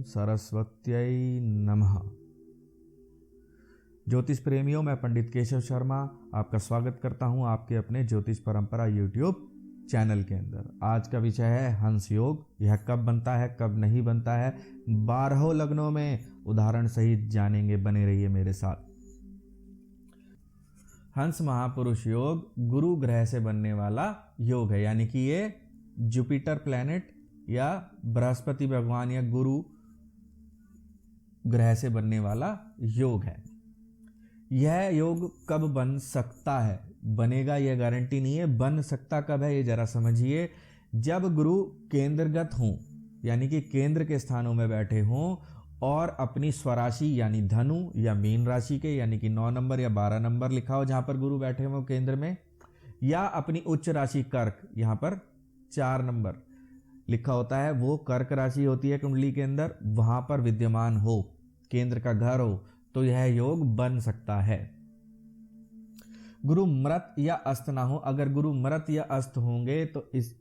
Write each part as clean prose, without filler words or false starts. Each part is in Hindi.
सरस्वत्यै नमः। ज्योतिष प्रेमियों, मैं पंडित केशव शर्मा आपका स्वागत करता हूं आपके अपने ज्योतिष परंपरा यूट्यूब चैनल के अंदर। आज का विषय है हंस योग। यह कब बनता है, कब नहीं बनता है, 12 लग्नों में उदाहरण सहित जानेंगे। बने रहिए मेरे साथ। हंस महापुरुष योग गुरु ग्रह से बनने वाला योग है, यानी कि ये जुपिटर प्लैनेट या बृहस्पति भगवान या गुरु ग्रह से बनने वाला योग है। यह योग कब बन सकता है, बनेगा यह गारंटी नहीं है। बन सकता कब है ये जरा समझिए। जब गुरु केंद्रगत हों, यानी कि केंद्र के स्थानों में बैठे हों और अपनी स्वराशि यानी धनु या मीन राशि के, यानी कि 9 नंबर या 12 नंबर लिखा हो जहां पर गुरु बैठे हों केंद्र में, या अपनी उच्च राशि कर्क, यहां पर 4 नंबर लिखा होता है, वो कर्क राशि होती है कुंडली के अंदर, वहां पर विद्यमान हो, केंद्र का घर हो, तो यह योग बन सकता है। गुरु मृत या अस्त ना हो। अगर गुरु मृत या अस्त होंगे तो इस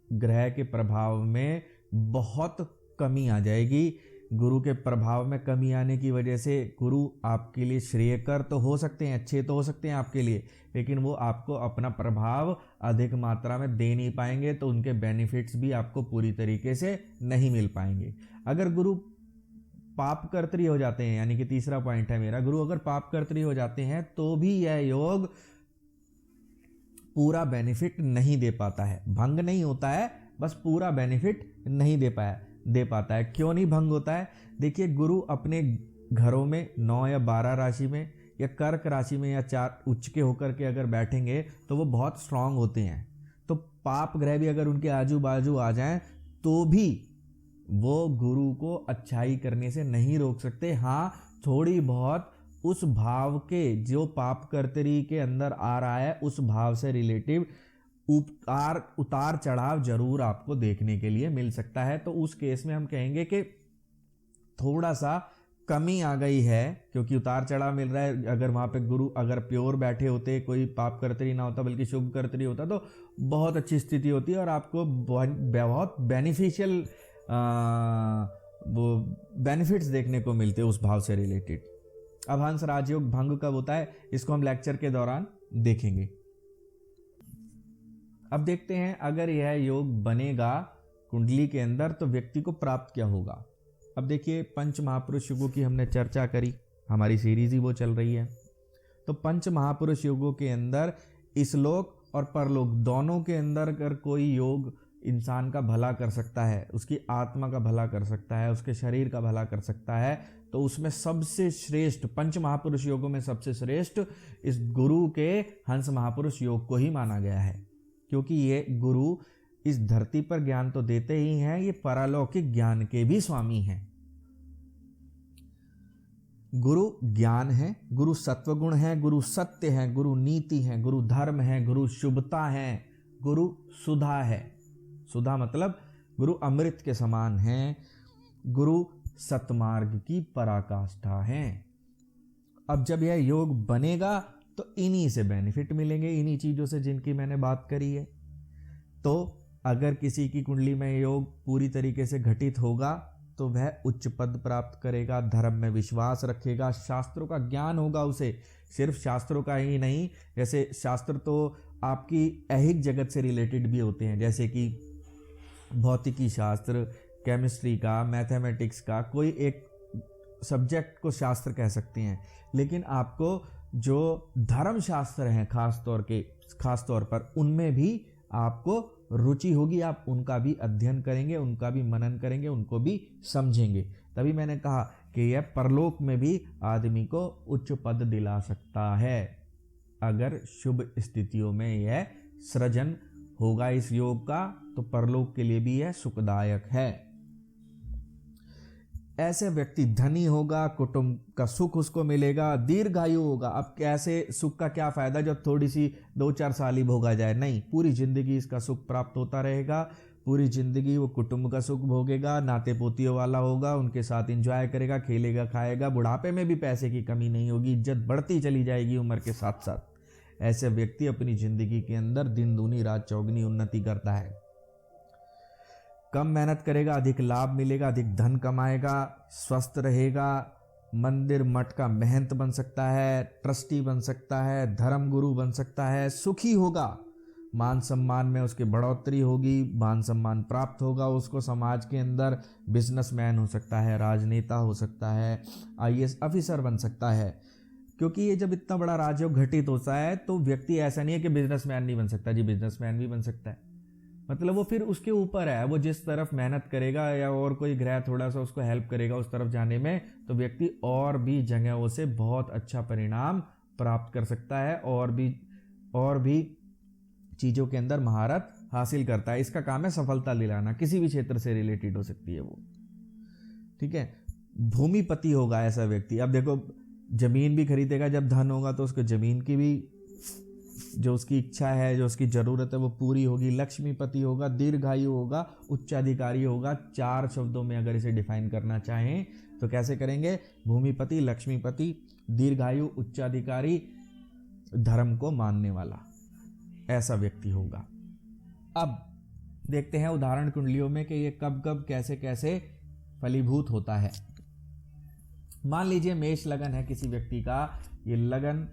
ग्रह के प्रभाव में बहुत कमी आ जाएगी। गुरु के प्रभाव में कमी आने की वजह से गुरु आपके लिए श्रेयकर तो हो सकते हैं, अच्छे तो हो सकते हैं आपके लिए, लेकिन वो आपको अपना प्रभाव अधिक मात्रा में दे नहीं पाएंगे, तो उनके बेनिफिट्स भी आपको पूरी तरीके से नहीं मिल पाएंगे। अगर गुरु पाप कर्त्री हो जाते हैं, यानी कि तीसरा पॉइंट है मेरा, गुरु अगर पाप कर्त्री हो जाते हैं तो भी यह योग पूरा बेनिफिट नहीं दे पाता है। भंग नहीं होता है, बस पूरा बेनिफिट नहीं दे पाता है। क्यों नहीं भंग होता है? देखिए, गुरु अपने घरों में 9 या 12 राशि में या कर्क राशि में या 4 उच्च के होकर के अगर बैठेंगे तो वो बहुत स्ट्रांग होते हैं। तो पाप ग्रह भी अगर उनके आजू बाजू आ जाएं तो भी वो गुरु को अच्छाई करने से नहीं रोक सकते। हाँ, थोड़ी बहुत उस भाव के, जो पाप कर्तरी के अंदर आ रहा है, उस भाव से रिलेटिव उतार चढ़ाव जरूर आपको देखने के लिए मिल सकता है। तो उस केस में हम कहेंगे कि थोड़ा सा कमी आ गई है, क्योंकि उतार चढ़ाव मिल रहा है। अगर वहां पे गुरु अगर प्योर बैठे होते, कोई पाप कर्तरी ना होता बल्कि शुभ कर्तरी होता, तो बहुत अच्छी स्थिति होती है और आपको बहुत बेनिफिशियल वो बेनिफिट्स देखने को मिलते हैं उस भाव से रिलेटेड। अब हंस राजयोग भंग कब होता है, इसको हम लेक्चर के दौरान देखेंगे। अब देखते हैं, अगर यह योग बनेगा कुंडली के अंदर तो व्यक्ति को प्राप्त क्या होगा। अब देखिए, पंच महापुरुष योगों की हमने चर्चा करी, हमारी सीरीज ही वो चल रही है। तो पंच महापुरुष योगों के अंदर इसलोक और परलोक दोनों के अंदर अगर कोई योग इंसान का भला कर सकता है, उसकी आत्मा का भला कर सकता है, उसके शरीर का भला कर सकता है, तो उसमें सबसे श्रेष्ठ, पंच महापुरुष योगों में सबसे श्रेष्ठ इस गुरु के हंस महापुरुष योग को ही माना गया है। क्योंकि ये गुरु इस धरती पर ज्ञान तो देते ही हैं, ये पारलौकिक ज्ञान के भी स्वामी हैं। गुरु ज्ञान है, गुरु सत्वगुण है, गुरु सत्य है, गुरु नीति है, गुरु धर्म है, गुरु शुभता है, गुरु सुधा है। सुधा मतलब गुरु अमृत के समान है, गुरु सतमार्ग की पराकाष्ठा है। अब जब यह योग बनेगा तो इन्हीं से बेनिफिट मिलेंगे, इन्हीं चीजों से जिनकी मैंने बात करी है। तो अगर किसी की कुंडली में योग पूरी तरीके से घटित होगा तो वह उच्च पद प्राप्त करेगा, धर्म में विश्वास रखेगा, शास्त्रों का ज्ञान होगा उसे, सिर्फ शास्त्रों का ही नहीं। जैसे शास्त्र तो आपकी ऐहिक जगत से रिलेटेड भी होते हैं, जैसे कि भौतिकी शास्त्र, केमिस्ट्री का, मैथमेटिक्स का, कोई एक सब्जेक्ट को शास्त्र कह सकते हैं। लेकिन आपको जो धर्म शास्त्र हैं खास तौर पर उनमें भी आपको रुचि होगी, आप उनका भी अध्ययन करेंगे, उनका भी मनन करेंगे, उनको भी समझेंगे। तभी मैंने कहा कि यह परलोक में भी आदमी को उच्च पद दिला सकता है, अगर शुभ स्थितियों में यह सृजन होगा इस योग का, तो परलोक के लिए भी यह सुखदायक है। ऐसे व्यक्ति धनी होगा, कुटुंब का सुख उसको मिलेगा, दीर्घायु होगा। अब कैसे सुख का क्या फायदा जब थोड़ी सी 2-4 साल ही भोगा जाए, नहीं, पूरी जिंदगी इसका सुख प्राप्त होता रहेगा। पूरी जिंदगी वो कुटुंब का सुख भोगेगा, नाते पोतियों वाला होगा, उनके साथ एंजॉय करेगा, खेलेगा, खाएगा, बुढ़ापे में भी पैसे की कमी नहीं होगी, इज्जत बढ़ती चली जाएगी उम्र के साथ साथ। ऐसे व्यक्ति अपनी जिंदगी के अंदर दिन दूनी रात चौगुनी उन्नति करता है। कम मेहनत करेगा, अधिक लाभ मिलेगा, अधिक धन कमाएगा, स्वस्थ रहेगा, मंदिर मठ का महंत बन सकता है, ट्रस्टी बन सकता है, धर्म गुरु बन सकता है, सुखी होगा, मान सम्मान में उसकी बढ़ोतरी होगी, मान सम्मान प्राप्त होगा उसको, समाज के अंदर बिजनेसमैन हो सकता है, राजनेता हो सकता है, आईएएस ऑफिसर बन सकता है। क्योंकि ये जब इतना बड़ा राजयोग घटित होता है तो व्यक्ति ऐसा नहीं है कि बिजनेसमैन नहीं बन सकता, जी बिजनेसमैन भी बन सकता है। मतलब वो फिर उसके ऊपर है, वो जिस तरफ मेहनत करेगा या और कोई ग्रह थोड़ा सा उसको हेल्प करेगा उस तरफ जाने में, तो व्यक्ति और भी जगहों से बहुत अच्छा परिणाम प्राप्त कर सकता है और भी चीज़ों के अंदर महारत हासिल करता है। इसका काम है सफलता दिलाना, किसी भी क्षेत्र से रिलेटेड हो सकती है वो, ठीक है। भूमिपति होगा ऐसा व्यक्ति। अब देखो, जमीन भी खरीदेगा, जब धन होगा तो उसको जमीन की भी जो उसकी इच्छा है, जो उसकी ज़रूरत है वो पूरी होगी। लक्ष्मीपति होगा, दीर्घायु होगा, उच्चाधिकारी होगा। 4 शब्दों में अगर इसे डिफाइन करना चाहें तो कैसे करेंगे? भूमिपति, लक्ष्मीपति, दीर्घायु, उच्चाधिकारी, धर्म को मानने वाला, ऐसा व्यक्ति होगा। अब देखते हैं उदाहरण कुंडलियों में कि ये कब कब कैसे कैसे फलीभूत होता है। मान लीजिए मेष लगन है किसी व्यक्ति का, ये लगन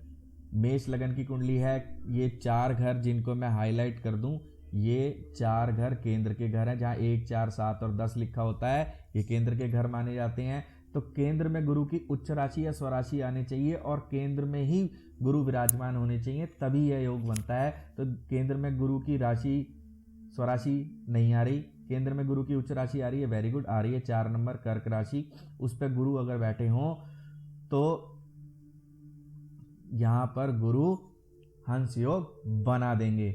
मेष लगन की कुंडली है। ये 4 घर जिनको मैं हाईलाइट कर दूं, ये 4 घर केंद्र के घर हैं, जहां 1, 4, 7 और 10 लिखा होता है, ये केंद्र के घर माने जाते हैं। तो केंद्र में गुरु की उच्च राशि या स्वराशि आनी चाहिए और केंद्र में ही गुरु विराजमान होने चाहिए, तभी यह योग बनता है। तो केंद्र में गुरु की राशि स्वराशि नहीं आ रही, केंद्र में गुरु की उच्च राशि आ रही है, वेरी गुड, आ रही है 4 नंबर कर्क राशि, उस पर गुरु अगर बैठे हों तो यहाँ पर गुरु हंस योग बना देंगे।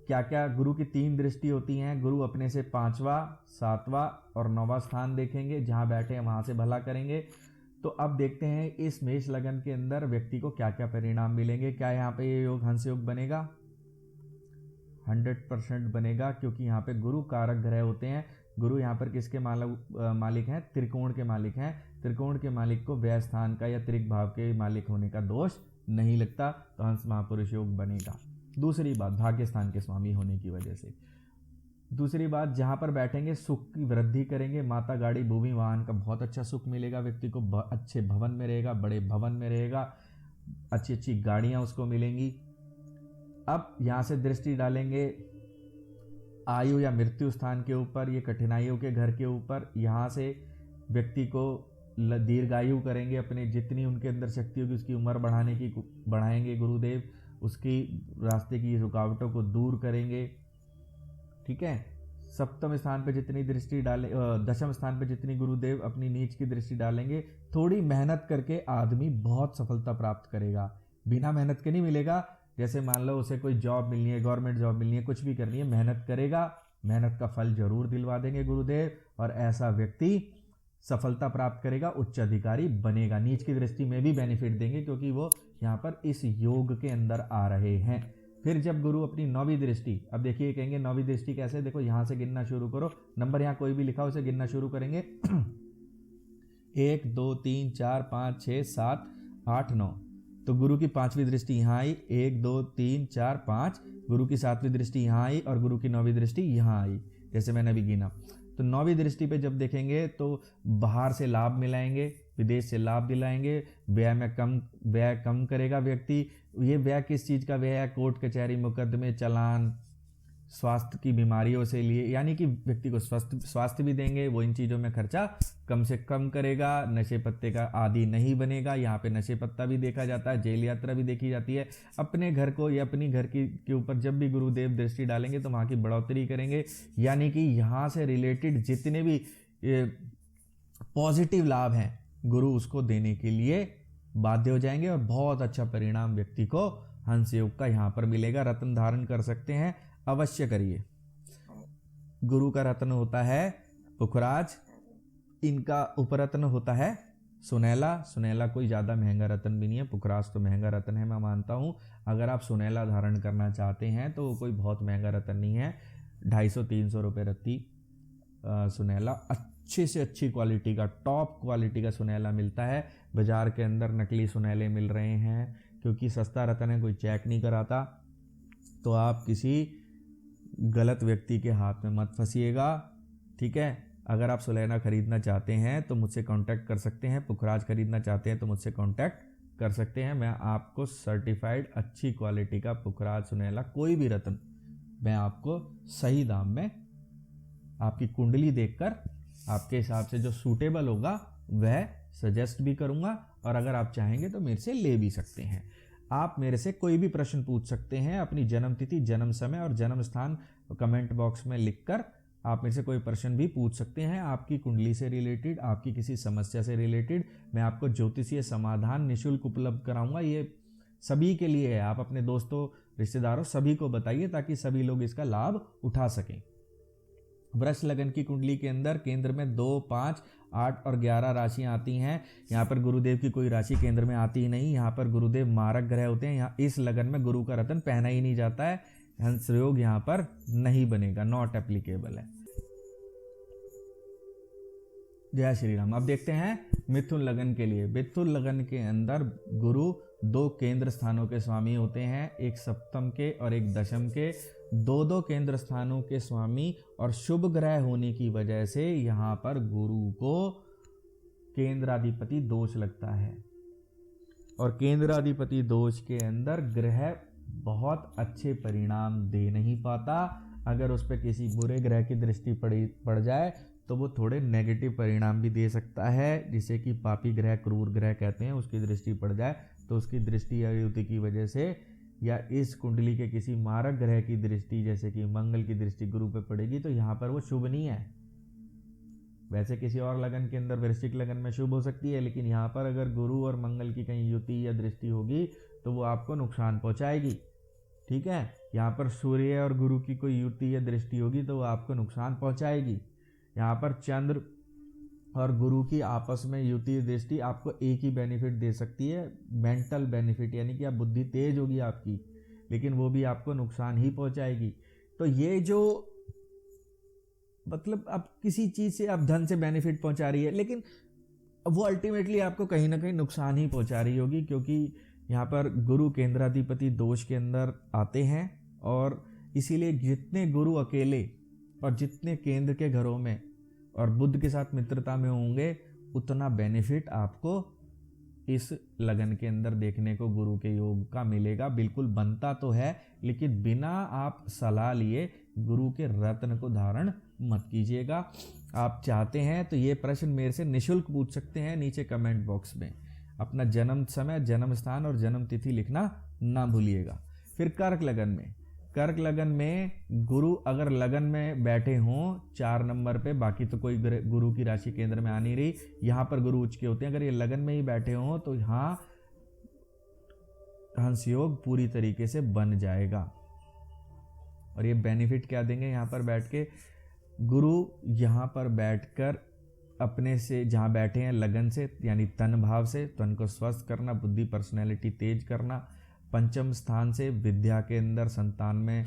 क्या क्या? गुरु की 3 दृष्टि होती हैं। गुरु अपने से 5वां, 7वां और 9वां स्थान देखेंगे, जहाँ बैठे हैं वहाँ से भला करेंगे। तो अब देखते हैं इस मेष लगन के अंदर व्यक्ति को क्या क्या परिणाम मिलेंगे। क्या यहाँ पे ये योग हंस योग बनेगा? 100% बनेगा, क्योंकि यहाँ पे गुरु कारक ग्रह होते हैं। गुरु यहाँ पर किसके मालिक हैं? त्रिकोण के मालिक हैं। त्रिकोण के मालिक को व्यय स्थान का या त्रिक भाव के मालिक होने का दोष नहीं लगता, तो हंस महापुरुष योग बनेगा। दूसरी बात, भाग्य स्थान के स्वामी होने की वजह से। दूसरी बात, जहाँ पर बैठेंगे सुख की वृद्धि करेंगे। माता, गाड़ी, भूमि, वाहन का बहुत अच्छा सुख मिलेगा व्यक्ति को। अच्छे भवन में रहेगा, बड़े भवन में रहेगा, अच्छी अच्छी गाड़ियाँ उसको मिलेंगी। अब यहाँ से दृष्टि डालेंगे आयु या मृत्यु स्थान के ऊपर, ये कठिनाइयों के घर के ऊपर। यहाँ से व्यक्ति को दीर्घायु करेंगे, अपने जितनी उनके अंदर शक्ति होगी उसकी उम्र बढ़ाएंगे गुरुदेव, उसकी रास्ते की रुकावटों को दूर करेंगे, ठीक है। सप्तम स्थान पे जितनी दृष्टि डालें, 10वें स्थान पे जितनी गुरुदेव अपनी नीच की दृष्टि डालेंगे। थोड़ी मेहनत करके आदमी बहुत सफलता प्राप्त करेगा, बिना मेहनत के नहीं मिलेगा। जैसे मान लो उसे कोई जॉब मिलनी है, गवर्नमेंट जॉब मिलनी है, कुछ भी करनी है, मेहनत करेगा, मेहनत का फल जरूर दिलवा देंगे गुरुदेव, और ऐसा व्यक्ति सफलता प्राप्त करेगा, उच्च अधिकारी बनेगा। नीच की दृष्टि में भी बेनिफिट देंगे, क्योंकि वो यहाँ पर इस योग के अंदर आ रहे हैं। फिर जब गुरु अपनी 9वीं दृष्टि, अब देखिए कहेंगे 9वीं दृष्टि कैसे? देखो यहाँ से गिनना शुरू करो, नंबर यहाँ कोई भी लिखा हो उसे गिनना शुरू करेंगे। 1 2 3 4 5 6 7 8 9। तो गुरु की 5वीं दृष्टि यहाँ आई, 1 2 3 4 5। गुरु की 7वीं दृष्टि यहाँ आई और गुरु की 9वीं दृष्टि यहाँ आई, जैसे मैंने अभी गिना। तो 9वीं दृष्टि पे जब देखेंगे तो बाहर से लाभ मिलाएंगे, विदेश से लाभ दिलाएंगे, व्यय कम करेगा व्यक्ति। ये व्यय किस चीज़ का व्यय है? कोर्ट कचहरी, मुकदमे, चालान, स्वास्थ्य की बीमारियों से लिए, यानी कि व्यक्ति को स्वास्थ्य भी देंगे, वो इन चीज़ों में खर्चा कम से कम करेगा। नशे पत्ते का आदी नहीं बनेगा। यहाँ पे नशे पत्ता भी देखा जाता है, जेल यात्रा भी देखी जाती है। अपने घर को या अपनी घर के ऊपर जब भी गुरुदेव दृष्टि डालेंगे तो वहाँ की बढ़ोतरी करेंगे, यानी कि यहाँ से रिलेटेड जितने भी पॉजिटिव लाभ हैं गुरु उसको देने के लिए बाध्य हो जाएंगे और बहुत अच्छा परिणाम व्यक्ति को हंस योग का यहाँ पर मिलेगा। रत्न धारण कर सकते हैं, अवश्य करिए। गुरु का रत्न होता है पुखराज, इनका उपरत्न होता है सुनैला। सुनैला कोई ज़्यादा महंगा रत्न भी नहीं है, पुखराज तो महंगा रत्न है, मैं मानता हूँ। अगर आप सुनैला धारण करना चाहते हैं तो कोई बहुत महंगा रत्न नहीं है, 250-300 रुपये रत्ती सुनैला अच्छे से अच्छी क्वालिटी का, टॉप क्वालिटी का सुनैला मिलता है। बाज़ार के अंदर नकली सुनैले मिल रहे हैं, क्योंकि सस्ता रत्न है, कोई चेक नहीं कराता। तो आप किसी गलत व्यक्ति के हाथ में मत फंसिएगा। ठीक है। अगर आप सुलैना खरीदना चाहते हैं तो मुझसे कांटेक्ट कर सकते हैं, पुखराज खरीदना चाहते हैं तो मुझसे कांटेक्ट कर सकते हैं। मैं आपको सर्टिफाइड अच्छी क्वालिटी का पुखराज सुनैला कोई भी रत्न मैं आपको सही दाम में आपकी कुंडली देखकर आपके हिसाब से जो सूटेबल होगा वह सजेस्ट भी करूंगा, और अगर आप चाहेंगे तो मेरे से ले भी सकते हैं। आप मेरे से कोई भी प्रश्न पूछ सकते हैं, अपनी जन्म तिथि, जन्म समय और जन्म स्थान कमेंट बॉक्स में लिखकर आप मेरे से कोई प्रश्न भी पूछ सकते हैं। आपकी कुंडली से रिलेटेड, आपकी किसी समस्या से रिलेटेड मैं आपको ज्योतिषीय समाधान निःशुल्क उपलब्ध कराऊंगा। ये सभी के लिए है, आप अपने दोस्तों, रिश्तेदारों सभी को बताइए ताकि सभी लोग इसका लाभ उठा सकें। वृष लगन की कुंडली के अंदर केंद्र में 2, 5, 8 और 11 राशियां आती हैं। यहाँ पर गुरुदेव की कोई राशि केंद्र में आती ही नहीं। यहाँ पर गुरुदेव मारक ग्रह होते हैं। यहाँ इस लगन में गुरु का रत्न पहना ही नहीं जाता है, हंस योग यहाँ पर नहीं बनेगा, नॉट एप्लीकेबल है। जय श्री राम। अब देखते हैं मिथुन लगन के लिए। मिथुन लगन के अंदर गुरु 2 केंद्र स्थानों के स्वामी होते हैं, एक सप्तम के और एक दशम के। 2 केंद्र स्थानों के स्वामी और शुभ ग्रह होने की वजह से यहाँ पर गुरु को केंद्राधिपति दोष लगता है, और केंद्राधिपति दोष के अंदर ग्रह बहुत अच्छे परिणाम दे नहीं पाता। अगर उस पर किसी बुरे ग्रह की दृष्टि पड़ जाए तो वो थोड़े नेगेटिव परिणाम भी दे सकता है, जिसे कि पापी ग्रह, क्रूर ग्रह कहते हैं। उसकी दृष्टि पड़ जाए तो उसकी दृष्टि या युति की वजह से, या इस कुंडली के किसी मारक ग्रह की दृष्टि जैसे कि मंगल की दृष्टि गुरु पे पड़ेगी तो यहाँ पर वो शुभ नहीं है। वैसे किसी और लगन के अंदर, वृश्चिक लगन में शुभ हो सकती है, लेकिन यहाँ पर अगर गुरु और मंगल की कहीं युति या दृष्टि होगी तो वो आपको नुकसान पहुँचाएगी। ठीक है, यहाँ पर सूर्य और गुरु की कोई युति या दृष्टि होगी तो वो आपको नुकसान पहुँचाएगी। यहाँ पर चंद्र और गुरु की आपस में युति दृष्टि आपको एक ही बेनिफिट दे सकती है, मेंटल बेनिफिट, यानी कि आप बुद्धि तेज होगी आपकी, लेकिन वो भी आपको नुकसान ही पहुंचाएगी। तो ये जो मतलब आप किसी चीज़ से आप धन से बेनिफिट पहुंचा रही है, लेकिन वो अल्टीमेटली आपको कहीं ना कहीं नुकसान ही पहुंचा रही होगी, क्योंकि यहाँ पर गुरु केंद्राधिपति दोष के अंदर आते हैं। और इसीलिए जितने गुरु अकेले और जितने केंद्र के घरों में और बुध के साथ मित्रता में होंगे, उतना बेनिफिट आपको इस लगन के अंदर देखने को गुरु के योग का मिलेगा। बिल्कुल बनता तो है, लेकिन बिना आप सलाह लिए गुरु के रत्न को धारण मत कीजिएगा। आप चाहते हैं तो ये प्रश्न मेरे से निःशुल्क पूछ सकते हैं नीचे कमेंट बॉक्स में। अपना जन्म समय, जन्म स्थान और जन्म तिथि लिखना ना भूलिएगा। फिर कर्क लगन में, कर्क लगन में गुरु अगर लगन में बैठे हों 4 नंबर पे, बाकी तो कोई गुरु की राशि केंद्र में आ नहीं रही, यहाँ पर गुरु उच्च के होते हैं, अगर ये लगन में ही बैठे हों तो यहाँ हंस योग पूरी तरीके से बन जाएगा। और ये बेनिफिट क्या देंगे, यहाँ पर बैठ के गुरु यहाँ पर बैठकर अपने से जहाँ बैठे हैं लगन से, यानी तन भाव से तन को स्वस्थ करना, बुद्धि पर्सनैलिटी तेज करना। पंचम स्थान से विद्या के अंदर, संतान में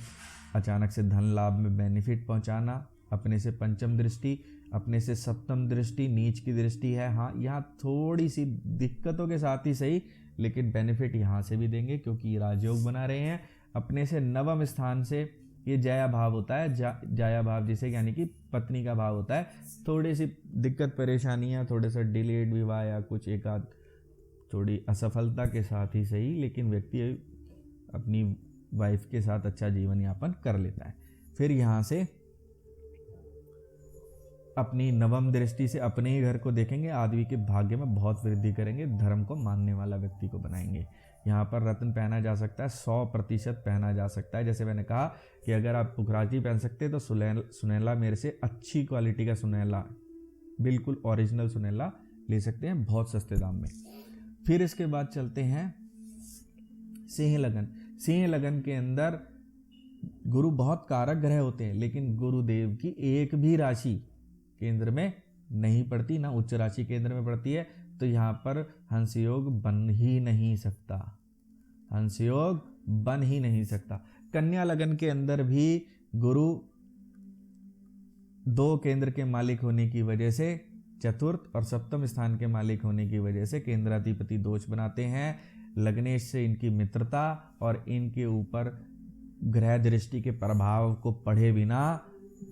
अचानक से धन लाभ में बेनिफिट पहुंचाना। अपने से पंचम दृष्टि, अपने से सप्तम दृष्टि, नीच की दृष्टि है। हाँ, यहाँ थोड़ी सी दिक्कतों के साथ ही सही, लेकिन बेनिफिट यहाँ से भी देंगे क्योंकि राजयोग बना रहे हैं। अपने से नवम स्थान से ये जया भाव होता है, जया भाव जिसे यानी कि पत्नी का भाव होता है। थोड़ी सी दिक्कत परेशानियाँ, थोड़े सा डिलेड विवाह या कुछ एकाध थोड़ी असफलता के साथ ही सही, लेकिन व्यक्ति अपनी वाइफ के साथ अच्छा जीवन यापन कर लेता है। फिर यहाँ से अपनी नवम दृष्टि से अपने ही घर को देखेंगे, आदमी के भाग्य में बहुत वृद्धि करेंगे, धर्म को मानने वाला व्यक्ति को बनाएंगे। यहाँ पर रत्न पहना जा सकता है, 100% पहना जा सकता है। जैसे मैंने कहा कि अगर आप पुखराजी पहन सकते हैं तो सुनैला मेरे से अच्छी क्वालिटी का सुनैला, बिल्कुल ओरिजिनल सुनैला ले सकते हैं बहुत सस्ते दाम में। फिर इसके बाद चलते हैं सिंह लगन। सिंह लगन के अंदर गुरु बहुत कारक ग्रह होते हैं, लेकिन गुरुदेव की एक भी राशि केंद्र में नहीं पड़ती, ना उच्च राशि केंद्र में पड़ती है, तो यहाँ पर हंस योग बन ही नहीं सकता, हंस योग बन ही नहीं सकता। कन्या लगन के अंदर भी गुरु 2 केंद्र के मालिक होने की वजह से, चतुर्थ और सप्तम स्थान के मालिक होने की वजह से केंद्राधिपति दोष बनाते हैं। लग्नेश से इनकी मित्रता और इनके ऊपर ग्रह दृष्टि के प्रभाव को पढ़े बिना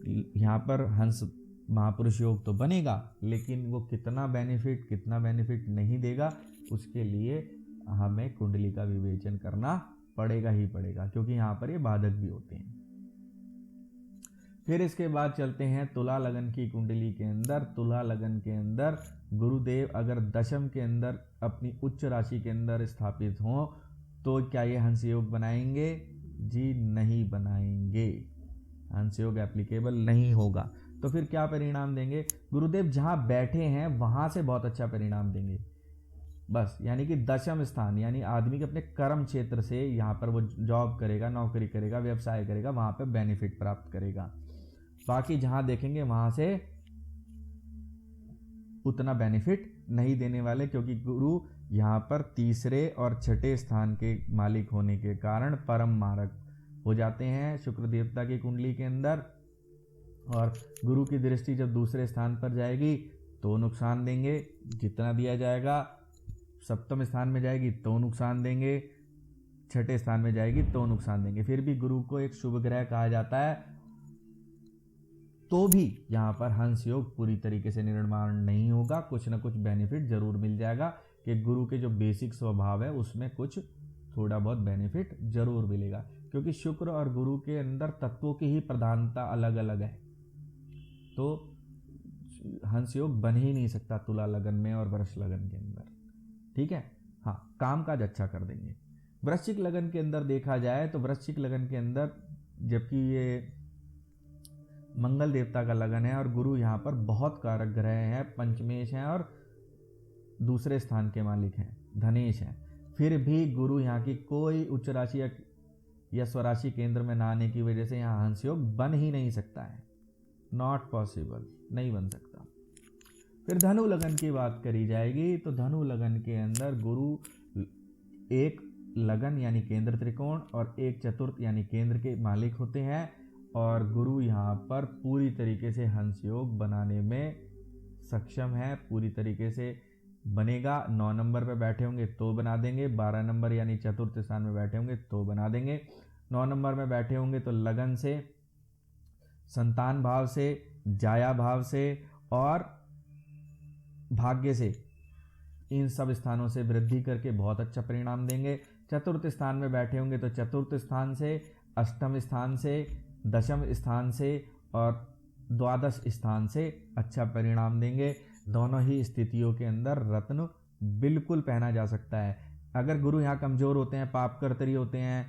यहाँ पर हंस महापुरुष योग तो बनेगा, लेकिन वो कितना बेनिफिट नहीं देगा, उसके लिए हमें कुंडली का विवेचन करना पड़ेगा ही पड़ेगा, क्योंकि यहाँ पर ये बाधक भी होते हैं। फिर इसके बाद चलते हैं तुला लगन की कुंडली के अंदर। तुला लगन के अंदर गुरुदेव अगर दशम के अंदर अपनी उच्च राशि के अंदर स्थापित हों तो क्या ये हंस योग बनाएंगे? जी नहीं बनाएंगे, हंस योग एप्लीकेबल नहीं होगा। तो फिर क्या परिणाम देंगे? गुरुदेव जहाँ बैठे हैं वहाँ से बहुत अच्छा परिणाम देंगे बस, यानी कि दशम स्थान, यानी आदमी के अपने कर्म क्षेत्र से यहाँ पर वो जॉब करेगा, नौकरी करेगा, व्यवसाय करेगा, वहाँ पर बेनिफिट प्राप्त करेगा। बाकी जहाँ देखेंगे वहाँ से उतना बेनिफिट नहीं देने वाले, क्योंकि गुरु यहाँ पर तीसरे और छठे स्थान के मालिक होने के कारण परम मारक हो जाते हैं शुक्र देवता की कुंडली के अंदर। और गुरु की दृष्टि जब दूसरे स्थान पर जाएगी तो नुकसान देंगे, जितना दिया जाएगा। सप्तम स्थान में जाएगी तो नुकसान देंगे, छठे स्थान में जाएगी तो नुकसान देंगे। फिर भी गुरु को एक शुभ ग्रह कहा जाता है, तो भी यहाँ पर हंस योग पूरी तरीके से निर्माण नहीं होगा। कुछ ना कुछ बेनिफिट जरूर मिल जाएगा कि गुरु के जो बेसिक स्वभाव है उसमें कुछ थोड़ा बहुत बेनिफिट जरूर मिलेगा, क्योंकि शुक्र और गुरु के अंदर तत्वों की ही प्रधानता अलग अलग है। तो हंस योग बन ही नहीं सकता तुला लगन में और वृश्चिक लगन के अंदर, ठीक है। हाँ, काम काज अच्छा कर देंगे। वृश्चिक लगन के अंदर देखा जाए तो वृश्चिक लगन के अंदर, जबकि ये मंगल देवता का लगन है और गुरु यहाँ पर बहुत कारक ग्रह हैं, पंचमेश हैं और दूसरे स्थान के मालिक हैं, धनेश हैं, फिर भी गुरु यहाँ की कोई उच्च राशि या स्वराशि केंद्र में ना आने की वजह से यहाँ हंस योग बन ही नहीं सकता है। नॉट पॉसिबल, नहीं बन सकता। फिर धनु लगन की बात करी जाएगी तो धनु लगन के अंदर गुरु एक लगन यानी केंद्र त्रिकोण और एक चतुर्थ यानी केंद्र के मालिक होते हैं, और गुरु यहाँ पर पूरी तरीके से हंस योग बनाने में सक्षम है, पूरी तरीके से बनेगा। 9 नंबर पे बैठे होंगे तो बना देंगे, 12 नंबर यानी चतुर्थ स्थान में बैठे होंगे तो बना देंगे, 9 नंबर में बैठे होंगे तो लगन से, संतान भाव से, जाया भाव से और भाग्य से, इन सब स्थानों से वृद्धि करके बहुत अच्छा परिणाम देंगे। चतुर्थ स्थान में बैठे होंगे तो चतुर्थ स्थान से, अष्टम स्थान से, दशम स्थान से और द्वादश स्थान से अच्छा परिणाम देंगे। दोनों ही स्थितियों के अंदर रत्न बिल्कुल पहना जा सकता है। अगर गुरु यहाँ कमजोर होते हैं, पाप कर्तरी होते हैं,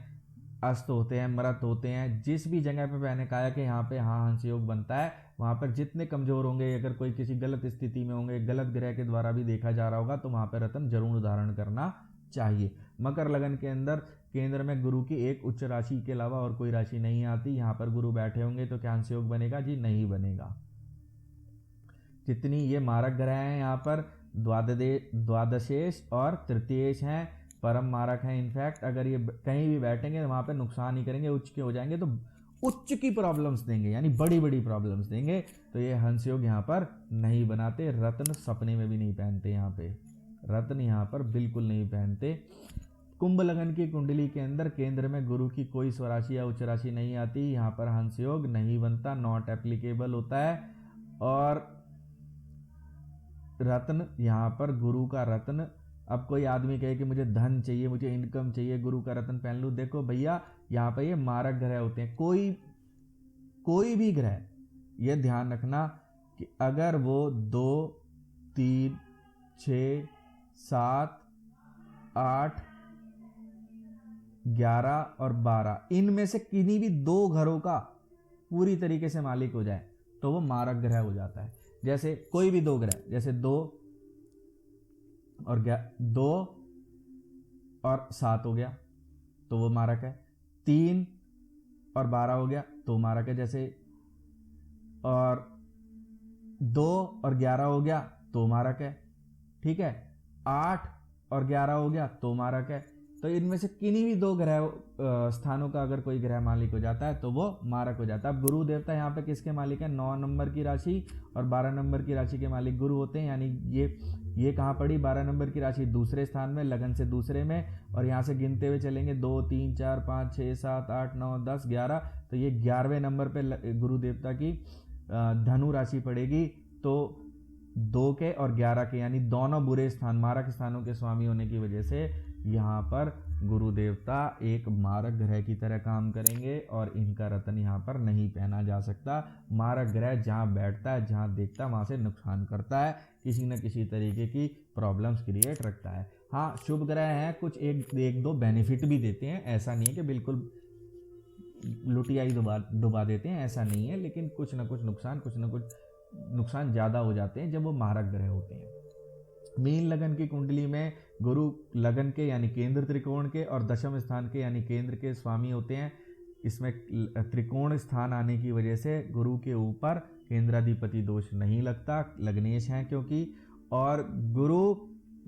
अस्त होते हैं, मृत होते हैं, जिस भी जगह पे मैंने कहा कि यहाँ पे हाँ हंस योग बनता है, वहाँ पर जितने कमजोर होंगे, अगर कोई किसी गलत स्थिति में होंगे, गलत ग्रह के द्वारा भी देखा जा रहा होगा, तो वहाँ पर रत्न जरूर धारण करना चाहिए। मकर लगन के अंदर केंद्र में गुरु की एक उच्च राशि के अलावा और कोई राशि नहीं आती, यहाँ पर गुरु बैठे होंगे तो क्या हंस योग बनेगा? जी नहीं बनेगा। जितनी ये मारक ग्रह हैं यहाँ पर द्वादशेश और तृतीयेश हैं, परम मारक हैं। इनफैक्ट अगर ये कहीं भी बैठेंगे तो वहाँ पे नुकसान ही करेंगे, उच्च के हो जाएंगे तो उच्च की प्रॉब्लम्स देंगे, यानी बड़ी बड़ी प्रॉब्लम्स देंगे। तो ये हंस योग यहाँ पर नहीं बनाते। रत्न सपने में भी नहीं पहनते, यहाँ पे रत्न यहाँ पर बिल्कुल नहीं पहनते। कुंभ लगन की कुंडली के अंदर केंद्र में गुरु की कोई स्वराशि या उच्च राशि नहीं आती, यहाँ पर हंस योग नहीं बनता, नॉट एप्लीकेबल होता है। और रत्न यहाँ पर गुरु का रत्न, अब कोई आदमी कहे कि मुझे धन चाहिए, मुझे इनकम चाहिए, गुरु का रत्न पहन लूँ, देखो भैया यहाँ पर ये मारक ग्रह होते हैं। कोई भी ग्रह, ये ध्यान रखना कि अगर वो 2, 3, 6, 7, 8, 11 और 12 इनमें से किन्हीं भी 2 घरों का पूरी तरीके से मालिक हो जाए तो वो मारक ग्रह हो जाता है। जैसे कोई भी 2 ग्रह, जैसे 2 और 7 हो गया तो वो मारक है, 3 और 12 हो गया तो मारक है, जैसे और 2 और 11 हो गया तो मारक है, ठीक है, 8 और 11 हो गया तो मारक है। तो इनमें से किन्हीं भी 2 ग्रह स्थानों का अगर कोई ग्रह मालिक हो जाता है तो वो मारक हो जाता है। अब गुरु देवता यहाँ पे किसके मालिक है? 9 नंबर की राशि और 12 नंबर की राशि के मालिक गुरु होते हैं। यानी ये कहाँ पड़ी? 12 नंबर की राशि दूसरे स्थान में, लगन से दूसरे में, और यहाँ से गिनते हुए चलेंगे 2, 3, 4, 5, 6, 7, 8, 9, 10, 11, तो ये 11वें नंबर पे गुरु देवता की धनु राशि पड़ेगी तो 2 के और 11 के यानी दोनों बुरे स्थान मारक स्थानों के स्वामी होने की वजह से यहाँ पर गुरु देवता एक मारक ग्रह की तरह काम करेंगे और इनका रत्न यहाँ पर नहीं पहना जा सकता। मारक ग्रह जहाँ बैठता है, जहाँ देखता है, वहाँ से नुकसान करता है, किसी न किसी तरीके की प्रॉब्लम्स क्रिएट रखता है। हाँ, शुभ ग्रह हैं, कुछ एक दो बेनिफिट भी देते हैं, ऐसा नहीं है कि बिल्कुल लुटिया ही डुबा देते हैं, ऐसा नहीं है, लेकिन कुछ न कुछ नुकसान ज़्यादा हो जाते हैं जब वो मारक ग्रह होते हैं। मीन लगन की कुंडली में गुरु लगन के यानी केंद्र त्रिकोण के और दशम स्थान के यानी केंद्र के स्वामी होते हैं। इसमें त्रिकोण स्थान आने की वजह से गुरु के ऊपर केंद्राधिपति दोष नहीं लगता, लग्नेश हैं क्योंकि, और गुरु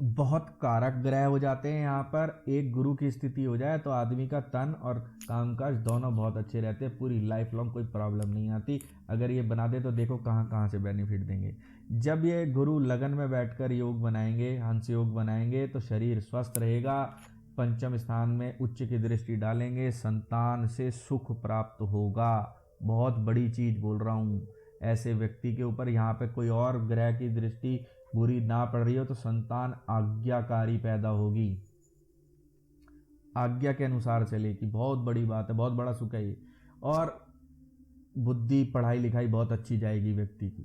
बहुत कारक ग्रह हो जाते हैं। यहाँ पर एक गुरु की स्थिति हो जाए तो आदमी का तन और कामकाज दोनों बहुत अच्छे रहते हैं, पूरी लाइफ लॉन्ग कोई प्रॉब्लम नहीं आती। अगर ये बना दे तो देखो कहाँ कहाँ से बेनिफिट देंगे। जब ये गुरु लगन में बैठकर योग बनाएंगे, हंस योग बनाएंगे, तो शरीर स्वस्थ रहेगा। पंचम स्थान में उच्च की दृष्टि डालेंगे, संतान से सुख प्राप्त होगा। बहुत बड़ी चीज़ बोल रहा हूँ, ऐसे व्यक्ति के ऊपर यहाँ पे कोई और ग्रह की दृष्टि बुरी ना पड़ रही हो तो संतान आज्ञाकारी पैदा होगी, आज्ञा के अनुसार चलेगी। बहुत बड़ी बात है, बहुत बड़ा सुख है ये। और बुद्धि, पढ़ाई लिखाई बहुत अच्छी जाएगी व्यक्ति की।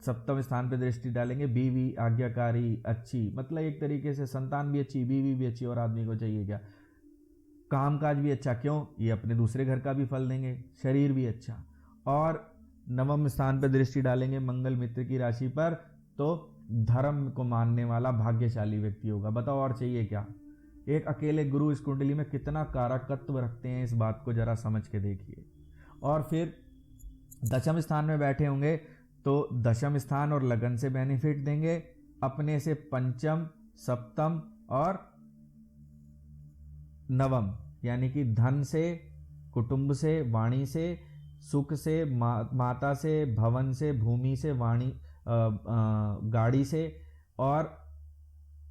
सप्तम स्थान पे दृष्टि डालेंगे, बीवी आज्ञाकारी अच्छी, मतलब एक तरीके से संतान भी अच्छी, बीवी भी अच्छी, और आदमी को चाहिए क्या, कामकाज भी अच्छा। क्यों, ये अपने दूसरे घर का भी फल देंगे, शरीर भी अच्छा। और नवम स्थान पे दृष्टि डालेंगे मंगल मित्र की राशि पर, तो धर्म को मानने वाला भाग्यशाली व्यक्ति होगा। बताओ और चाहिए क्या। एक अकेले गुरु इस कुंडली में कितना कारकत्व रखते हैं, इस बात को जरा समझ के देखिए। और फिर दशम स्थान में बैठे होंगे तो दशम स्थान और लगन से बेनिफिट देंगे, अपने से पंचम, सप्तम और नवम, यानी कि धन से, कुटुंब से, वाणी से, सुख से, माता से, भवन से, भूमि से, वाणी, गाड़ी से, और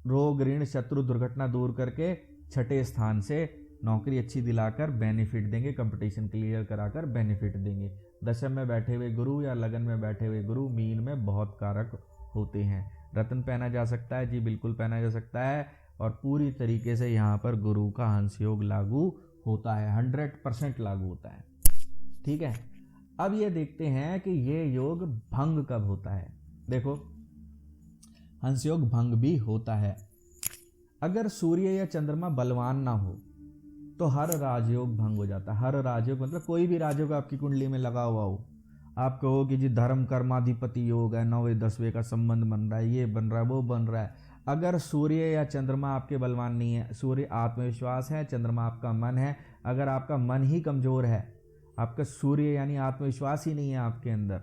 रोग, ऋण, शत्रु, दुर्घटना दूर करके छठे स्थान से नौकरी अच्छी दिलाकर बेनिफिट देंगे, कंपटीशन क्लियर कराकर बेनिफिट देंगे। दशम में बैठे हुए गुरु या लगन में बैठे हुए गुरु मीन में बहुत कारक होते हैं। रत्न पहना जा सकता है जी, बिल्कुल पहना जा सकता है, और पूरी तरीके से यहाँ पर गुरु का हंस योग लागू होता है, 100% लागू होता है। ठीक है, अब ये देखते हैं कि ये योग भंग कब होता है। देखो, हंस योग भंग भी होता है अगर सूर्य या चंद्रमा बलवान ना हो तो हर राजयोग भंग हो जाता है। हर राजयोग मतलब कोई भी राजयोग आपकी कुंडली में लगा हुआ हो, आप कहो कि जी धर्म कर्माधिपति योग है, 9वें 10वें का संबंध बन रहा है, ये बन रहा है, वो बन रहा है, अगर सूर्य या चंद्रमा आपके बलवान नहीं है, सूर्य आत्मविश्वास है, चंद्रमा आपका मन है, अगर आपका मन ही कमजोर है, आपका सूर्य यानी आत्मविश्वास ही नहीं है आपके अंदर,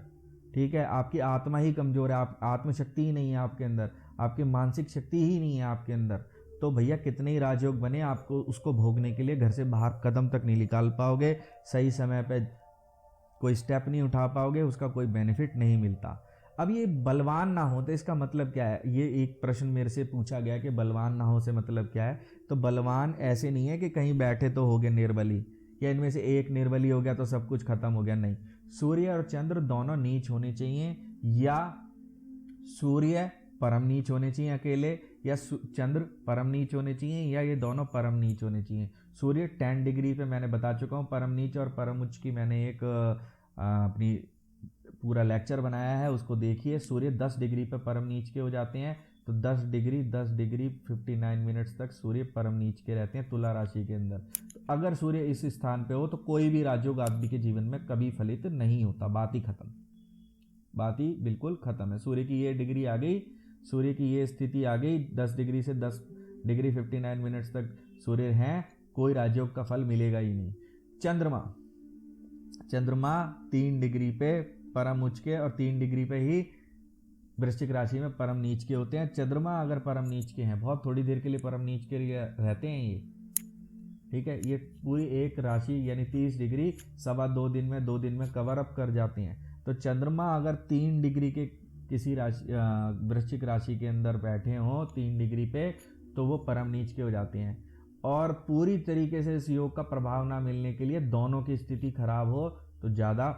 ठीक है, आपकी आत्मा ही कमजोर है, आप आत्मशक्ति ही नहीं है आपके अंदर, आपकी मानसिक शक्ति ही नहीं है आपके अंदर, तो भैया कितने ही राजयोग बने, आपको उसको भोगने के लिए घर से बाहर कदम तक नहीं निकाल पाओगे, सही समय पे कोई स्टेप नहीं उठा पाओगे, उसका कोई बेनिफिट नहीं मिलता। अब ये बलवान ना हो तो इसका मतलब क्या है, ये एक प्रश्न मेरे से पूछा गया कि बलवान ना हो से मतलब क्या है। तो बलवान ऐसे नहीं है कि कहीं बैठे तो हो गए निर्बली, या इनमें से एक निर्बली हो गया तो सब कुछ खत्म हो गया, नहीं। सूर्य और चंद्र दोनों नीच होने चाहिए, या सूर्य परम नीच होने चाहिए अकेले, या चंद्र परम नीच होने चाहिए, या ये दोनों परम नीच होने चाहिए। सूर्य 10 डिग्री पे मैंने बता चुका हूँ परम नीच और परम उच्च की, मैंने एक अपनी पूरा लेक्चर बनाया है, उसको देखिए। सूर्य 10 डिग्री पे परम नीच के हो जाते हैं, तो 10 डिग्री 59 मिनट्स तक सूर्य परम नीच के रहते हैं तुला राशि के अंदर। तो अगर सूर्य इस स्थान पे हो तो कोई भी राजयोग आदमी के जीवन में कभी फलित नहीं होता, बात ही खत्म, बात ही बिल्कुल खत्म है। सूर्य की ये डिग्री आ गई, सूर्य की ये स्थिति आ गई, 10 डिग्री से 10 डिग्री 59 मिनट्स तक सूर्य हैं, कोई राजयोग का फल मिलेगा ही नहीं। चंद्रमा 3 डिग्री पे परम उच्च के और 3 डिग्री पे ही वृश्चिक राशि में परम नीच के होते हैं। चंद्रमा अगर परम नीच के हैं, बहुत थोड़ी देर के लिए परम नीच के लिए रहते हैं ये, ठीक है, ये पूरी एक राशि यानी 30 डिग्री 2.25 दिन में 2 दिन में कवर अप कर जाती हैं। तो चंद्रमा अगर 3 डिग्री के किसी राशि वृश्चिक राशि के अंदर बैठे हों 3 डिग्री पे, तो वो परम नीच के हो जाते हैं। और पूरी तरीके से इस योग का प्रभाव ना मिलने के लिए दोनों की स्थिति खराब हो तो ज़्यादा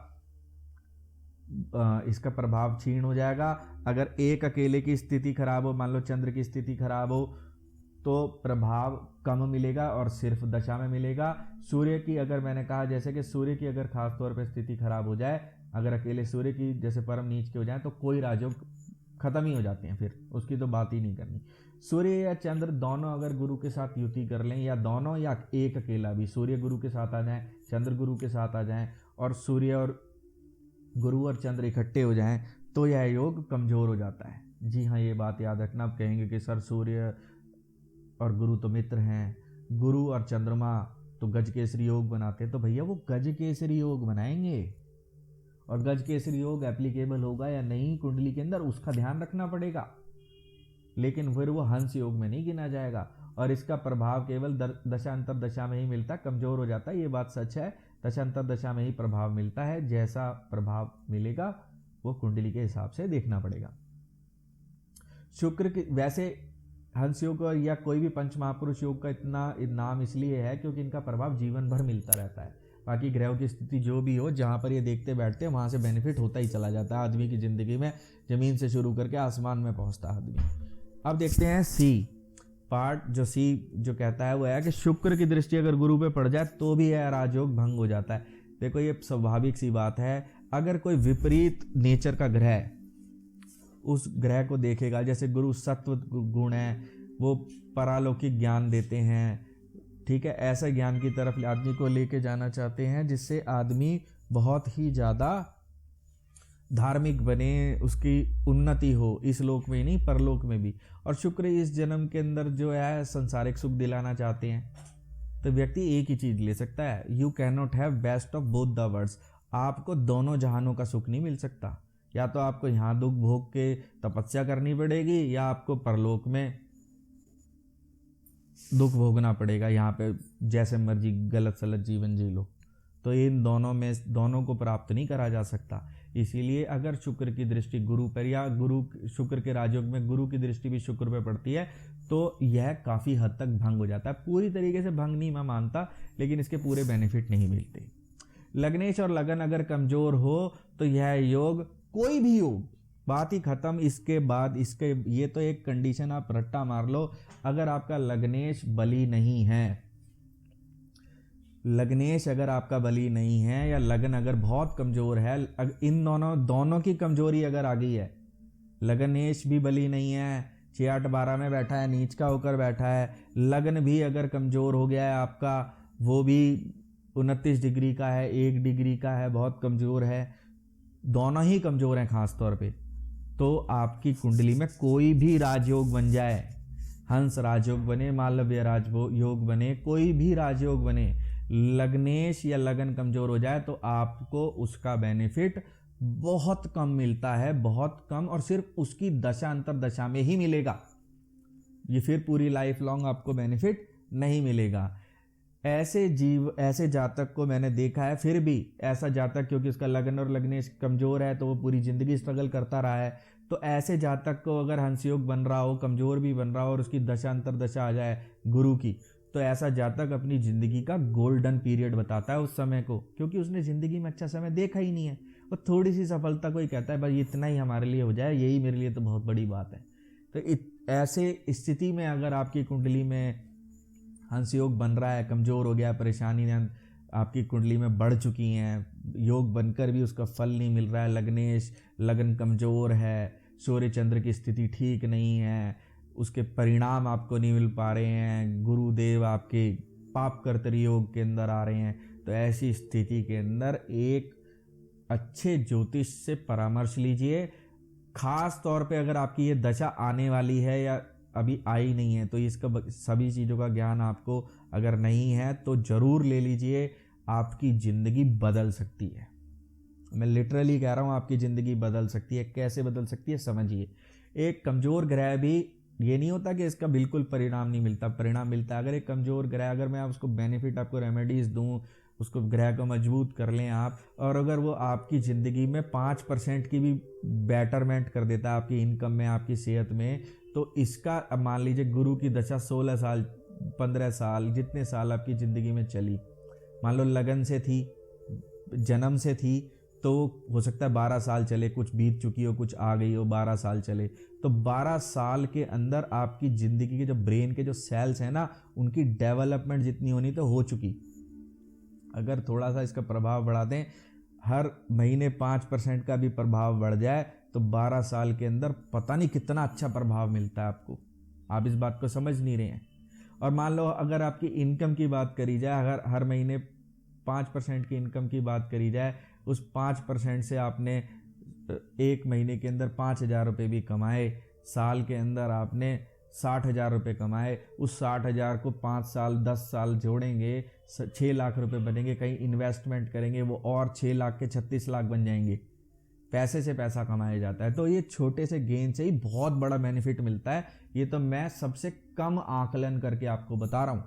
इसका प्रभाव क्षीण हो जाएगा। अगर एक अकेले की स्थिति खराब हो, मान लो चंद्र की स्थिति खराब हो, तो प्रभाव कम मिलेगा और सिर्फ दशा में मिलेगा। सूर्य की अगर मैंने कहा जैसे कि सूर्य की अगर खास तौर पे स्थिति खराब हो जाए, अगर अकेले सूर्य की जैसे परम नीच के हो जाए तो कोई राजयोग खत्म ही हो जाते हैं, फिर उसकी तो बात ही नहीं करनी। सूर्य या चंद्र दोनों अगर गुरु के साथ युति कर लें, या दोनों या एक अकेला भी, सूर्य गुरु के साथ आ जाए, चंद्र गुरु के साथ आ जाएं, और सूर्य और गुरु और चंद्र इकट्ठे हो जाएं, तो यह योग कमजोर हो जाता है। जी हाँ, ये बात याद रखना। आप कहेंगे कि सर सूर्य और गुरु तो मित्र हैं, गुरु और चंद्रमा तो गज केसरी योग बनाते हैं, तो भैया वो गज केसरी योग बनाएंगे, और गज केसरी योग एप्लीकेबल होगा या नहीं कुंडली के अंदर उसका ध्यान रखना पड़ेगा, लेकिन फिर वो हंस योग में नहीं गिना जाएगा, और इसका प्रभाव केवल दशांतर दशा में ही मिलता, कमजोर हो जाता है। ये बात सच है, दशांतर दशा में ही प्रभाव मिलता है। जैसा प्रभाव मिलेगा वो कुंडली के हिसाब से देखना पड़ेगा। शुक्र की वैसे हंस योग या कोई भी पंच महापुरुष योग का इतना नाम इसलिए है क्योंकि इनका प्रभाव जीवन भर मिलता रहता है। बाकी ग्रहों की स्थिति जो भी हो, जहाँ पर ये देखते बैठते हैं वहाँ से बेनिफिट होता ही चला जाता है आदमी की ज़िंदगी में, ज़मीन से शुरू करके आसमान में पहुँचता आदमी। अब देखते हैं सी पार्ट। जो सी जो कहता है वो है कि शुक्र की दृष्टि अगर गुरु पे पड़ जाए तो भी यह राजयोग भंग हो जाता है। देखो ये स्वाभाविक सी बात है, अगर कोई विपरीत नेचर का ग्रह उस ग्रह को देखेगा, जैसे गुरु सत्व गुण है, वो परालौकिक ज्ञान देते हैं, ठीक है, ऐसा ज्ञान की तरफ आदमी को लेके जाना चाहते हैं जिससे आदमी बहुत ही ज़्यादा धार्मिक बने, उसकी उन्नति हो, इस लोक में ही नहीं परलोक में भी। और शुक्र इस जन्म के अंदर जो है संसारिक सुख दिलाना चाहते हैं, तो व्यक्ति एक ही चीज़ ले सकता है। You can not have best of both the worlds. आपको दोनों जहानों का सुख नहीं मिल सकता, या तो आपको यहाँ दुख भोग के तपस्या करनी पड़ेगी, या आपको परलोक में दुख भोगना पड़ेगा, यहाँ पे जैसे मर्जी गलत सलत जीवन जी लो। तो इन दोनों में दोनों को प्राप्त नहीं करा जा सकता। इसीलिए अगर शुक्र की दृष्टि गुरु पर, या गुरु शुक्र के राजयोग में गुरु की दृष्टि भी शुक्र पर पड़ती है, तो यह काफ़ी हद तक भंग हो जाता है। पूरी तरीके से भंग नहीं मैं मानता, लेकिन इसके पूरे बेनिफिट नहीं मिलते। लग्नेश और लगन अगर कमज़ोर हो तो यह योग, कोई भी योग, बात ही खत्म। इसके बाद इसके ये तो एक कंडीशन आप रट्टा मार लो, अगर आपका लग्नेश बली नहीं है, लग्नेश अगर आपका बली नहीं है, या लगन अगर बहुत कमज़ोर है, इन दोनों की कमज़ोरी अगर आ गई है, लग्नेश भी बली नहीं है, 6-8-12 में बैठा है, नीच का होकर बैठा है, लगन भी अगर कमज़ोर हो गया है आपका, वो भी 29 डिग्री का है, 1 डिग्री का है, बहुत कमज़ोर है, दोनों ही कमज़ोर हैं खास तौर पे, तो आपकी कुंडली में कोई भी राजयोग बन जाए, हंस राजयोग बने, मालव्य राजयोग बने, कोई भी राजयोग बने, लग्नेश या लगन कमज़ोर हो जाए तो आपको उसका बेनिफिट बहुत कम मिलता है, बहुत कम, और सिर्फ उसकी दशा अंतर दशा में ही मिलेगा। ये फिर पूरी लाइफ लॉन्ग आपको बेनिफिट नहीं मिलेगा। ऐसे जातक को मैंने देखा है, फिर भी ऐसा जातक क्योंकि उसका लगन और लग्नेश कमज़ोर है तो वो पूरी ज़िंदगी स्ट्रगल करता रहा है, तो ऐसे जातक को अगर हंसयोग बन रहा हो, कमज़ोर भी बन रहा हो, और उसकी दशा अंतर दशा आ जाए गुरु की, तो ऐसा जातक अपनी ज़िंदगी का गोल्डन पीरियड बताता है उस समय को, क्योंकि उसने ज़िंदगी में अच्छा समय देखा ही नहीं है। वो थोड़ी सी सफलता को ही कहता है बस इतना ही हमारे लिए हो जाए, यही मेरे लिए तो बहुत बड़ी बात है। तो ऐसे स्थिति में अगर आपकी कुंडली में हंस योग बन रहा है, कमज़ोर हो गया, परेशानी आपकी कुंडली में बढ़ चुकी हैं, योग बनकर भी उसका फल नहीं मिल रहा है, लग्नेश लगन कमज़ोर है, सूर्य चंद्र की स्थिति ठीक नहीं है, उसके परिणाम आपको नहीं मिल पा रहे हैं, गुरुदेव आपके पाप कर्तरी योग के अंदर आ रहे हैं, तो ऐसी स्थिति के अंदर एक अच्छे ज्योतिष से परामर्श लीजिए। खास तौर पे अगर आपकी ये दशा आने वाली है या अभी आई नहीं है, तो इसका सभी चीज़ों का ज्ञान आपको अगर नहीं है तो ज़रूर ले लीजिए, आपकी ज़िंदगी बदल सकती है। मैं लिटरली कह रहा हूँ, आपकी ज़िंदगी बदल सकती है। कैसे बदल सकती है समझिए। एक कमज़ोर ग्रह भी, ये नहीं होता कि इसका बिल्कुल परिणाम नहीं मिलता, परिणाम मिलता है। अगर एक कमज़ोर ग्रह, अगर मैं उसको बेनिफिट, आपको रेमेडीज़ दूँ, उसको ग्रह को मजबूत कर लें आप, और अगर वो आपकी ज़िंदगी में 5% की भी बेटरमेंट कर देता है आपकी इनकम में, आपकी सेहत में, तो इसका अब मान लीजिए गुरु की दशा 16 साल 15 साल जितने साल आपकी ज़िंदगी में चली, मान लो लगन से थी, जन्म से थी, तो हो सकता है 12 साल चले, कुछ बीत चुकी हो, कुछ आ गई हो, 12 साल चले, तो 12 साल के अंदर आपकी ज़िंदगी के जो ब्रेन के जो सेल्स हैं ना, उनकी डेवलपमेंट जितनी होनी तो हो चुकी। अगर थोड़ा सा इसका प्रभाव बढ़ा दें, हर महीने 5% का भी प्रभाव बढ़ जाए, तो 12 साल के अंदर पता नहीं कितना अच्छा प्रभाव मिलता है आपको। आप इस बात को समझ नहीं रहे हैं। और मान लो अगर आपकी इनकम की बात करी जाए, अगर हर महीने 5% की इनकम की बात करी जाए, उस 5% से आपने एक महीने के अंदर 5,000 रुपये भी कमाए, साल के अंदर आपने 60,000 रुपये कमाए, उस 60,000 को 5 साल 10 साल जोड़ेंगे, 6 लाख रुपए बनेंगे, कहीं इन्वेस्टमेंट करेंगे, वो और 6 लाख के 36 लाख बन जाएंगे। पैसे से पैसा कमाया जाता है। तो ये छोटे से गेन से ही बहुत बड़ा बेनिफिट मिलता है। ये तो मैं सबसे कम आकलन करके आपको बता रहा हूँ।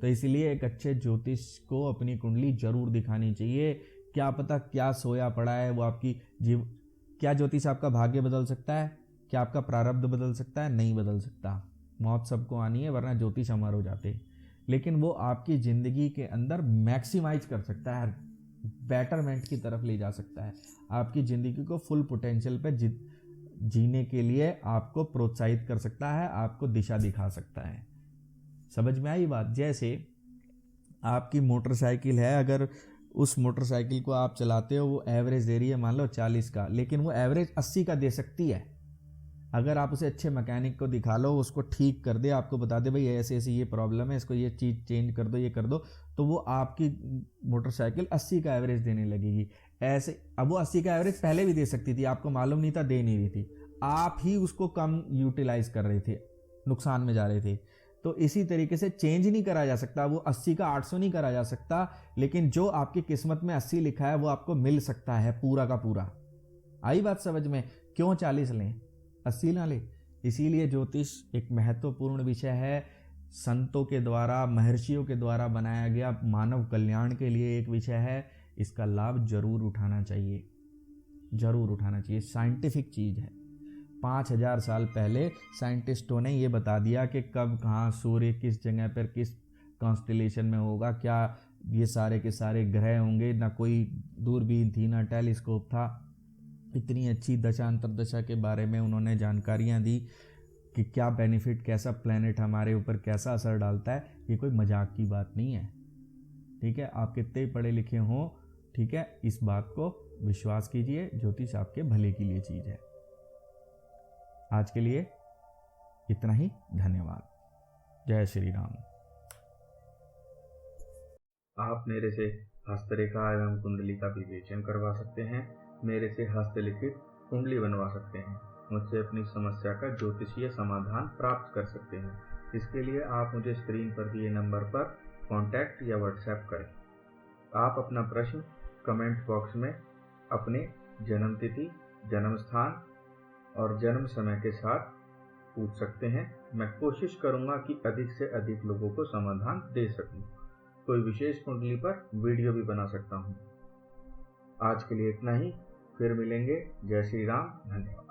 तो इसलिए एक अच्छे ज्योतिष को अपनी कुंडली जरूर दिखानी चाहिए। क्या पता क्या सोया पड़ा है वो आपकी क्या ज्योतिष आपका भाग्य बदल सकता है? क्या आपका प्रारब्ध बदल सकता है? नहीं बदल सकता। मौत सबको आनी है, वरना ज्योतिष अमर हो जाते। लेकिन वो आपकी ज़िंदगी के अंदर मैक्सिमाइज कर सकता है, बेटरमेंट की तरफ ले जा सकता है, आपकी ज़िंदगी को फुल पोटेंशियल पे जीने के लिए आपको प्रोत्साहित कर सकता है, आपको दिशा दिखा सकता है। समझ में आई बात? जैसे आपकी मोटरसाइकिल है, अगर उस मोटरसाइकिल को आप चलाते हो, वो एवरेज दे रही है मान लो 40 का, लेकिन वो एवरेज 80 का दे सकती है। अगर आप उसे अच्छे मैकेनिक को दिखा लो, उसको ठीक कर दे, आपको बता दे भाई ऐसे ऐसे ये प्रॉब्लम है, इसको ये चीज़ चेंज कर दो, ये कर दो, तो वो आपकी मोटरसाइकिल 80 का एवरेज देने लगेगी। ऐसे अब वो 80 का एवरेज पहले भी दे सकती थी, आपको मालूम नहीं था, दे नहीं रही थी, आप ही उसको कम यूटिलाइज कर रहे थे, नुकसान में जा रहे थे। तो इसी तरीके से चेंज नहीं करा जा सकता, वो 80 का 800 नहीं करा जा सकता, लेकिन जो आपकी किस्मत में 80 लिखा है वो आपको मिल सकता है पूरा का पूरा। आई बात समझ में? क्यों 40 लें, 80 ना ले? इसीलिए ज्योतिष एक महत्वपूर्ण विषय है, संतों के द्वारा, महर्षियों के द्वारा बनाया गया मानव कल्याण के लिए एक विषय है। इसका लाभ जरूर उठाना चाहिए, जरूर उठाना चाहिए। साइंटिफिक चीज़ है। 5,000 साल पहले साइंटिस्टों ने ये बता दिया कि कब कहाँ सूर्य किस जगह पर किस कॉन्स्टेलेशन में होगा, क्या ये सारे के सारे ग्रह होंगे। ना कोई दूरबीन थी, ना टेलीस्कोप था। इतनी अच्छी दशा अंतरदशा के बारे में उन्होंने जानकारियाँ दी कि क्या बेनिफिट, कैसा प्लेनेट हमारे ऊपर कैसा असर डालता है। ये कोई मजाक की बात नहीं है, ठीक है? आप कितने पढ़े लिखे हों, ठीक है, इस बात को विश्वास कीजिए, ज्योतिष आपके भले के लिए चीज़ है। आज के लिए इतना ही, धन्यवाद। जय श्री राम। आप मेरे से हस्तरेखा एवं कुंडली का विवेचन करवा सकते हैं, मेरे से हस्तलिखित कुंडली बनवा सकते हैं, मुझसे अपनी समस्या का ज्योतिषीय समाधान प्राप्त कर सकते हैं। इसके लिए आप मुझे स्क्रीन पर दिए नंबर पर कांटेक्ट या व्हाट्सएप करें। आप अपना प्रश्न कमेंट बॉक्स में अपने जन्म तिथि, जन्म स्थान और जन्म समय के साथ पूछ सकते हैं। मैं कोशिश करूंगा कि अधिक से अधिक लोगों को समाधान दे सकूं। कोई विशेष कुंडली पर वीडियो भी बना सकता हूं। आज के लिए इतना ही, फिर मिलेंगे। जय श्री राम। धन्यवाद।